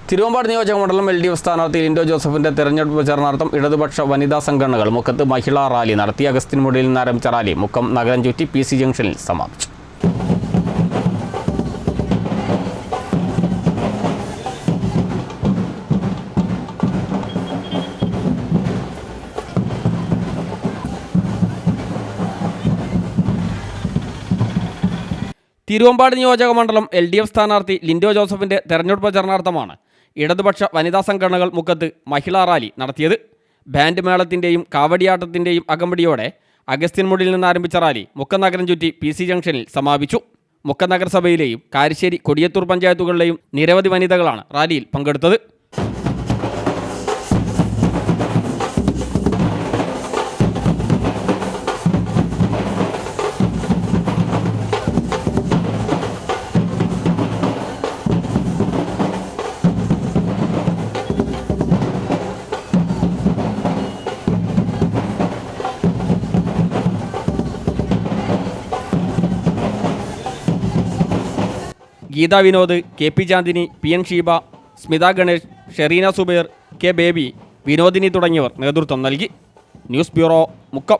തിരുവമ്പാട് നിയോജകമണ്ഡലം LDF സ്ഥാനാർത്ഥി Lindo ജോസഫിന്റെ തെരഞ്ഞെടുപ്പ് പ്രചാരണാർത്ഥം ഇടതുപക്ഷ വനിതാ സംഘടനകൾ മുക്കത്ത് മഹിളാ റാലി നടത്തി. അഗസ്ത്യൻമുടിയിൽ നിന്ന് ആരംഭിച്ച റാലി മുക്കം നഗരം ചുറ്റി PC ജംഗ്ഷനിൽ സമാപിച്ചു. തിരുവമ്പാട് നിയോജകമണ്ഡലം LDF സ്ഥാനാർത്ഥി ലിൻഡോ ജോസഫിന്റെ തെരഞ്ഞെടുപ്പ് പ്രചാരണാർത്ഥമാണ് ഇടതുപക്ഷ വനിതാ സംഘടനകൾ മുക്കത്ത് മഹിളാ റാലി നടത്തിയത്. ബാൻഡ് മേളത്തിൻ്റെയും കാവടിയാട്ടത്തിൻ്റെയും അകമ്പടിയോടെ അഗസ്ത്യൻമുടിയിൽ നിന്ന് ആരംഭിച്ച റാലി മുക്കം നഗരം ചുറ്റി PC ജംഗ്ഷനിൽ സമാപിച്ചു. മുക്കം നഗരസഭയിലെയും കാരശ്ശേരി കൊടിയത്തൂർ പഞ്ചായത്തുകളിലെയും നിരവധി വനിതകളാണ് റാലിയിൽ പങ്കെടുത്തത്. Geetha Vinod, KP Chandini, PN Sheeba, Smitha Ganesh, Shereena Subair, K Baby, Vinodini തുടങ്ങിയവർ നേതൃത്വം നൽകി. News bureau, Mukkam.